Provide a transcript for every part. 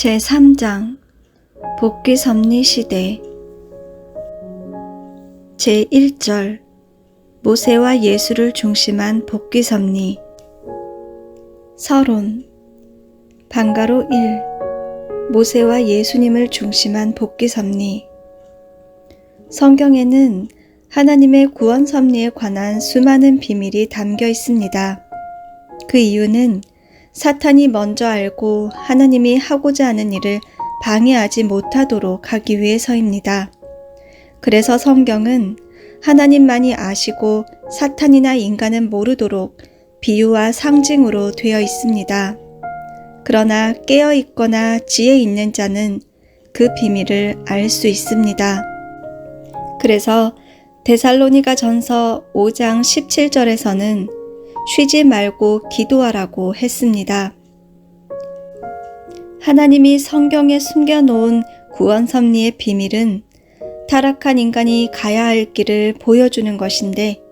제3장 복귀 섭리 시대. 제1절 모세와 예수를 중심한 복귀 섭리. 서론. 방가로 1. 모세와 예수님을 중심한 복귀 섭리. 성경에는 하나님의 구원 섭리에 관한 수많은 비밀이 담겨 있습니다. 그 이유는 사탄이 먼저 알고 하나님이 하고자 하는 일을 방해하지 못하도록 하기 위해서입니다. 그래서 성경은 하나님만이 아시고 사탄이나 인간은 모르도록 비유와 상징으로 되어 있습니다. 그러나 깨어 있거나 지혜 있는 자는 그 비밀을 알 수 있습니다. 그래서 데살로니가 전서 5장 17절에서는 쉬지 말고 기도하라고 했습니다. 하나님이 성경에 숨겨놓은 구원 섭리의 비밀은 타락한 인간이 가야 할 길을 보여주는 것인데,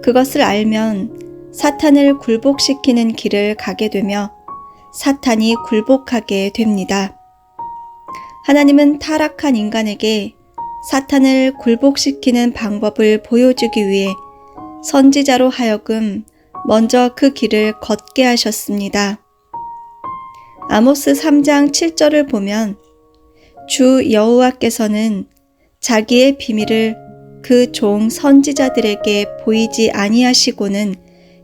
그것을 알면 사탄을 굴복시키는 길을 가게 되며 사탄이 굴복하게 됩니다. 하나님은 타락한 인간에게 사탄을 굴복시키는 방법을 보여주기 위해 선지자로 하여금 먼저 그 길을 걷게 하셨습니다. 아모스 3장 7절을 보면 주 여호와께서는 자기의 비밀을 그 종 선지자들에게 보이지 아니하시고는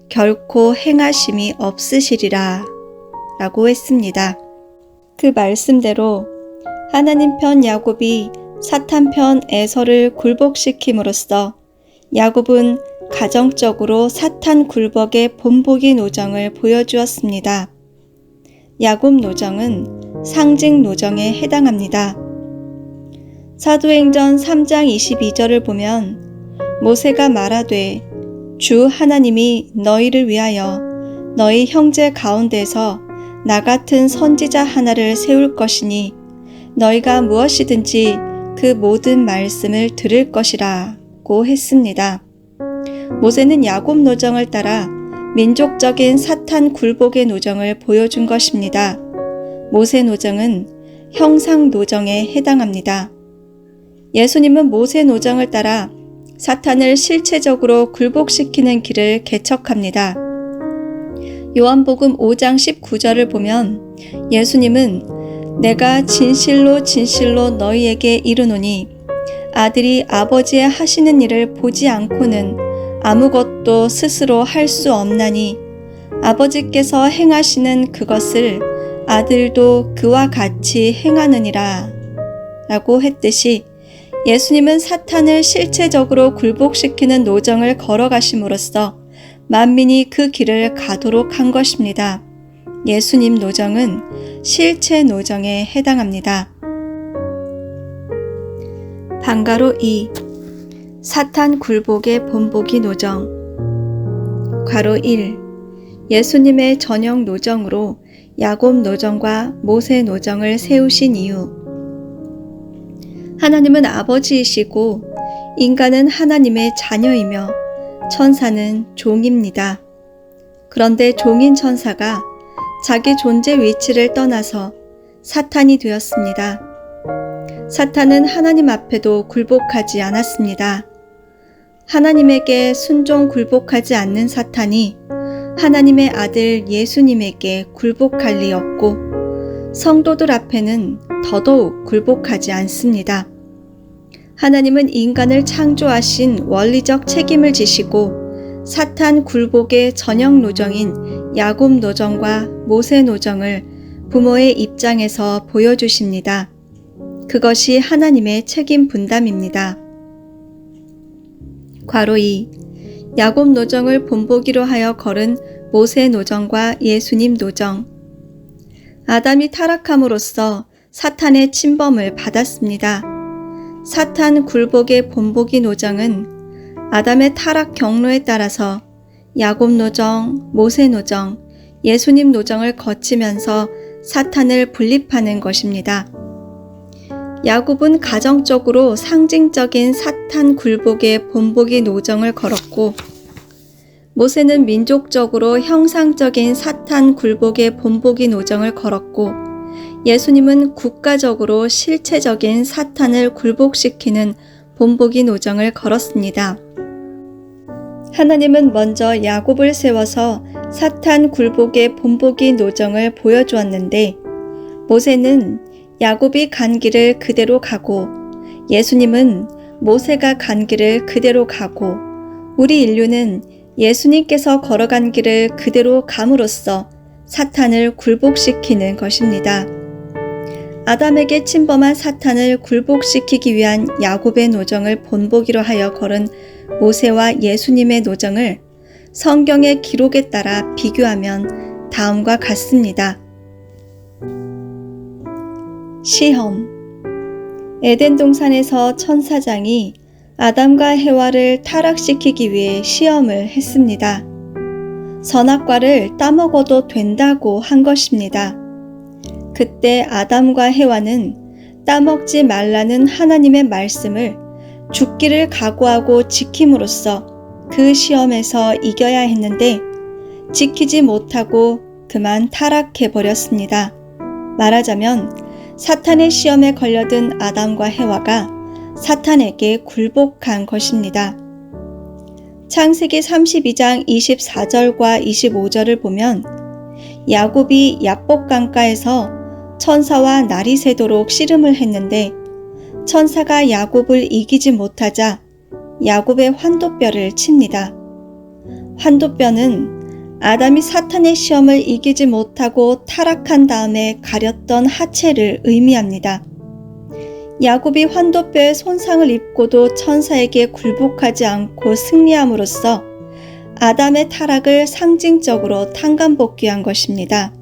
결코 행하심이 없으시리라 라고 했습니다. 그 말씀대로 하나님 편 야곱이 사탄 편 에서를 굴복시킴으로써 야곱은 가정적으로 사탄 굴복의 본보기 노정을 보여주었습니다. 야곱 노정은 상징 노정에 해당합니다. 사도행전 3장 22절을 보면 모세가 말하되 주 하나님이 너희를 위하여 너희 형제 가운데서 나 같은 선지자 하나를 세울 것이니 너희가 무엇이든지 그 모든 말씀을 들을 것이라고 했습니다. 모세는 야곱 노정을 따라 민족적인 사탄 굴복의 노정을 보여준 것입니다. 모세 노정은 형상 노정에 해당합니다. 예수님은 모세 노정을 따라 사탄을 실체적으로 굴복시키는 길을 개척합니다. 요한복음 5장 19절을 보면 예수님은 내가 진실로 진실로 너희에게 이르노니 아들이 아버지의 하시는 일을 보지 않고는 아무것도 스스로 할 수 없나니 아버지께서 행하시는 그것을 아들도 그와 같이 행하느니라 라고 했듯이 예수님은 사탄을 실체적으로 굴복시키는 노정을 걸어가심으로써 만민이 그 길을 가도록 한 것입니다. 예수님 노정은 실체 노정에 해당합니다. 방가로 2. 사탄 굴복의 본보기 노정. 괄호 1. 예수님의 전형 노정으로 야곱 노정과 모세 노정을 세우신 이유. 하나님은 아버지이시고 인간은 하나님의 자녀이며 천사는 종입니다. 그런데 종인 천사가 자기 존재 위치를 떠나서 사탄이 되었습니다. 사탄은 하나님 앞에도 굴복하지 않았습니다. 하나님에게 순종 굴복하지 않는 사탄이 하나님의 아들 예수님에게 굴복할 리 없고 성도들 앞에는 더더욱 굴복하지 않습니다. 하나님은 인간을 창조하신 원리적 책임을 지시고 사탄 굴복의 전형 노정인 야곱 노정과 모세 노정을 부모의 입장에서 보여주십니다. 그것이 하나님의 책임 분담입니다. 괄호 2. 야곱 노정을 본보기로 하여 걸은 모세 노정과 예수님 노정. 아담이 타락함으로써 사탄의 침범을 받았습니다. 사탄 굴복의 본보기 노정은 아담의 타락 경로에 따라서 야곱 노정, 모세 노정, 예수님 노정을 거치면서 사탄을 분립하는 것입니다. 야곱은 가정적으로 상징적인 사탄 굴복의 본보기 노정을 걸었고 모세는 민족적으로 형상적인 사탄 굴복의 본보기 노정을 걸었고 예수님은 국가적으로 실체적인 사탄을 굴복시키는 본보기 노정을 걸었습니다. 하나님은 먼저 야곱을 세워서 사탄 굴복의 본보기 노정을 보여주었는데 모세는 야곱이 간 길을 그대로 가고 예수님은 모세가 간 길을 그대로 가고 우리 인류는 예수님께서 걸어간 길을 그대로 감으로써 사탄을 굴복시키는 것입니다. 아담에게 침범한 사탄을 굴복시키기 위한 야곱의 노정을 본보기로 하여 걸은 모세와 예수님의 노정을 성경의 기록에 따라 비교하면 다음과 같습니다. 시험. 에덴 동산에서 천사장이 아담과 해와를 타락시키기 위해 시험을 했습니다. 선악과를 따먹어도 된다고 한 것입니다. 그때 아담과 해와는 따먹지 말라는 하나님의 말씀을 죽기를 각오하고 지킴으로써 그 시험에서 이겨야 했는데 지키지 못하고 그만 타락해버렸습니다. 말하자면 사탄의 시험에 걸려든 아담과 해와가 사탄에게 굴복한 것입니다. 창세기 32장 24절과 25절을 보면 야곱이 야복 강가에서 천사와 날이 새도록 씨름을 했는데 천사가 야곱을 이기지 못하자 야곱의 환도뼈를 칩니다. 환도뼈는 아담이 사탄의 시험을 이기지 못하고 타락한 다음에 가렸던 하체를 의미합니다. 야곱이 환도뼈에 손상을 입고도 천사에게 굴복하지 않고 승리함으로써 아담의 타락을 상징적으로 탕감복귀한 것입니다.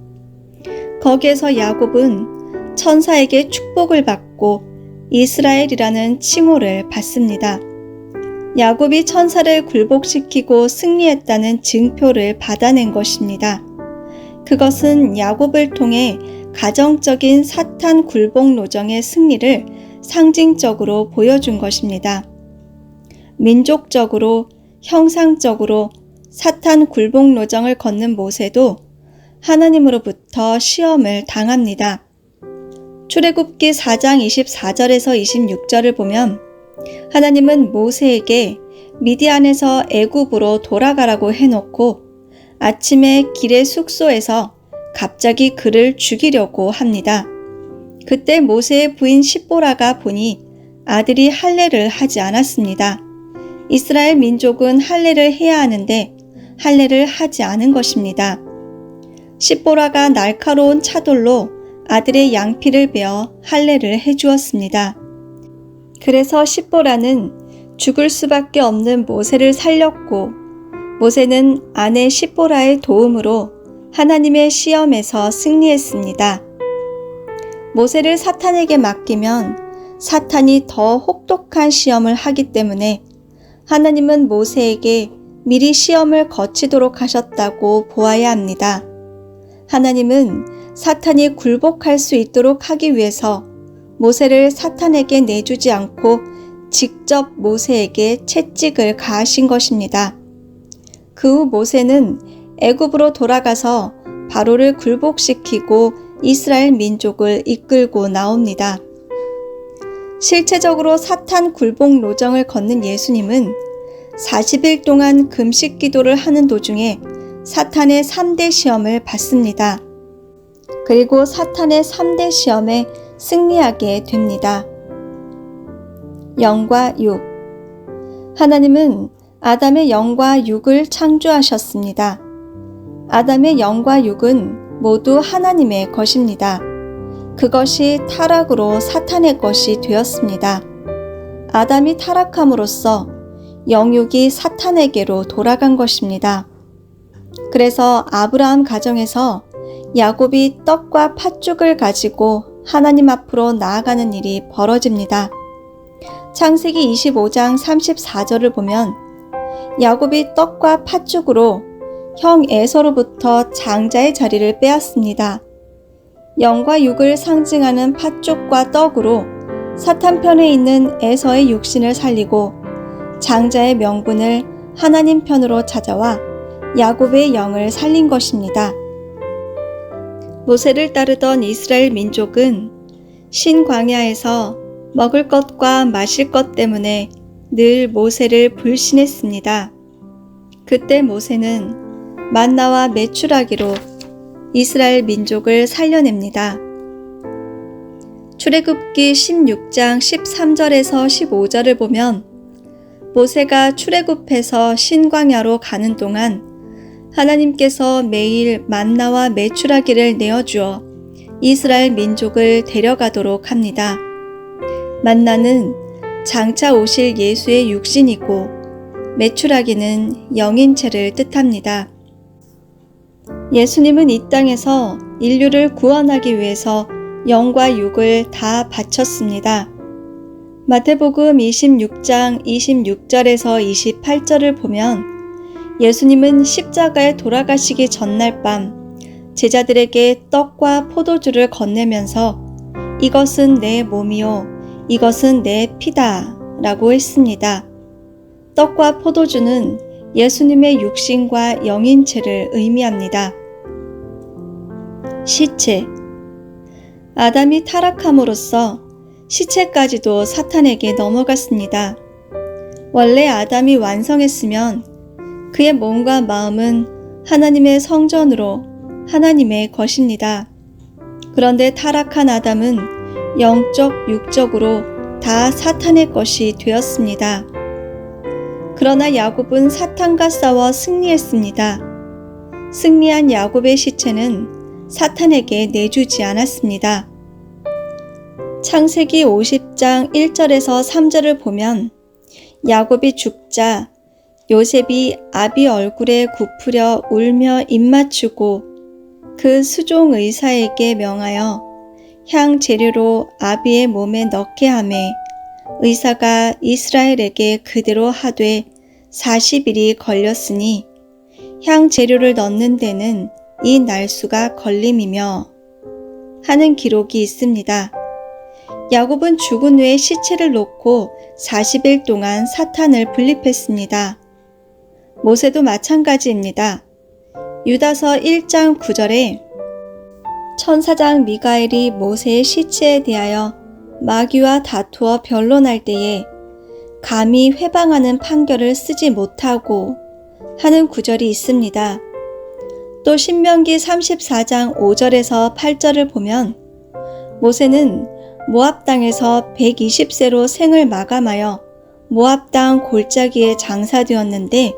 거기에서 야곱은 천사에게 축복을 받고 이스라엘이라는 칭호를 받습니다. 야곱이 천사를 굴복시키고 승리했다는 증표를 받아낸 것입니다. 그것은 야곱을 통해 가정적인 사탄 굴복 노정의 승리를 상징적으로 보여준 것입니다. 민족적으로, 형상적으로 사탄 굴복 노정을 걷는 모세도 하나님으로부터 시험을 당합니다. 출애굽기 4장 24절에서 26절을 보면 하나님은 모세에게 미디안에서 애굽으로 돌아가라고 해놓고 아침에 길의 숙소에서 갑자기 그를 죽이려고 합니다. 그때 모세의 부인 십보라가 보니 아들이 할례를 하지 않았습니다. 이스라엘 민족은 할례를 해야 하는데 할례를 하지 않은 것입니다. 십보라가 날카로운 차돌로 아들의 양피를 베어 할례를 해주었습니다. 그래서 십보라는 죽을 수밖에 없는 모세를 살렸고 모세는 아내 십보라의 도움으로 하나님의 시험에서 승리했습니다. 모세를 사탄에게 맡기면 사탄이 더 혹독한 시험을 하기 때문에 하나님은 모세에게 미리 시험을 거치도록 하셨다고 보아야 합니다. 하나님은 사탄이 굴복할 수 있도록 하기 위해서 모세를 사탄에게 내주지 않고 직접 모세에게 채찍을 가하신 것입니다. 그 후 모세는 애굽으로 돌아가서 바로를 굴복시키고 이스라엘 민족을 이끌고 나옵니다. 실체적으로 사탄 굴복 노정을 걷는 예수님은 40일 동안 금식 기도를 하는 도중에 사탄의 3대 시험을 받습니다. 그리고 사탄의 3대 시험에 승리하게 됩니다. 영과 육. 하나님은 아담의 영과 육을 창조하셨습니다. 아담의 영과 육은 모두 하나님의 것입니다. 그것이 타락으로 사탄의 것이 되었습니다. 아담이 타락함으로써 영육이 사탄에게로 돌아간 것입니다. 그래서 아브라함 가정에서 야곱이 떡과 팥죽을 가지고 하나님 앞으로 나아가는 일이 벌어집니다. 창세기 25장 34절을 보면 야곱이 떡과 팥죽으로 형 에서로부터 장자의 자리를 빼앗습니다. 영과 육을 상징하는 팥죽과 떡으로 사탄 편에 있는 에서의 육신을 살리고 장자의 명분을 하나님 편으로 찾아와 야곱의 영을 살린 것입니다. 모세를 따르던 이스라엘 민족은 신광야에서 먹을 것과 마실 것 때문에 늘 모세를 불신했습니다. 그때 모세는 만나와 메추라기로 이스라엘 민족을 살려냅니다. 출애굽기 16장 13절에서 15절을 보면 모세가 출애굽해서 신광야로 가는 동안 하나님께서 매일 만나와 메추라기를 내어주어 이스라엘 민족을 데려가도록 합니다. 만나는 장차 오실 예수의 육신이고 메추라기는 영인체를 뜻합니다. 예수님은 이 땅에서 인류를 구원하기 위해서 영과 육을 다 바쳤습니다. 마태복음 26장 26절에서 28절을 보면 예수님은 십자가에 돌아가시기 전날 밤 제자들에게 떡과 포도주를 건네면서 이것은 내 몸이요 이것은 내 피다 라고 했습니다. 떡과 포도주는 예수님의 육신과 영인체를 의미합니다. 시체. 아담이 타락함으로써 시체까지도 사탄에게 넘어갔습니다. 원래 아담이 완성했으면 그의 몸과 마음은 하나님의 성전으로 하나님의 것입니다. 그런데 타락한 아담은 영적, 육적으로 다 사탄의 것이 되었습니다. 그러나 야곱은 사탄과 싸워 승리했습니다. 승리한 야곱의 시체는 사탄에게 내주지 않았습니다. 창세기 50장 1절에서 3절을 보면 야곱이 죽자 요셉이 아비 얼굴에 굽으려 울며 입맞추고 그 수종 의사에게 명하여 향 재료로 아비의 몸에 넣게 하매 의사가 이스라엘에게 그대로 하되 40일이 걸렸으니 향 재료를 넣는 데는 이 날수가 걸림이며 하는 기록이 있습니다. 야곱은 죽은 후에 시체를 놓고 40일 동안 사탄을 분립했습니다. 모세도 마찬가지입니다. 유다서 1장 9절에 천사장 미가엘이 모세의 시체에 대하여 마귀와 다투어 변론할 때에 감히 회방하는 판결을 쓰지 못하고 하는 구절이 있습니다. 또 신명기 34장 5절에서 8절을 보면 모세는 모압 땅에서 120세로 생을 마감하여 모압 땅 골짜기에 장사되었는데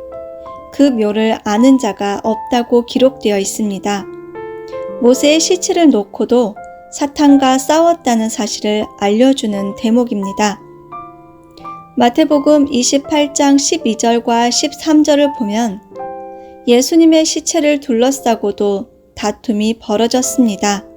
그 묘를 아는 자가 없다고 기록되어 있습니다. 모세의 시체를 놓고도 사탄과 싸웠다는 사실을 알려주는 대목입니다. 마태복음 28장 12절과 13절을 보면 예수님의 시체를 둘러싸고도 다툼이 벌어졌습니다.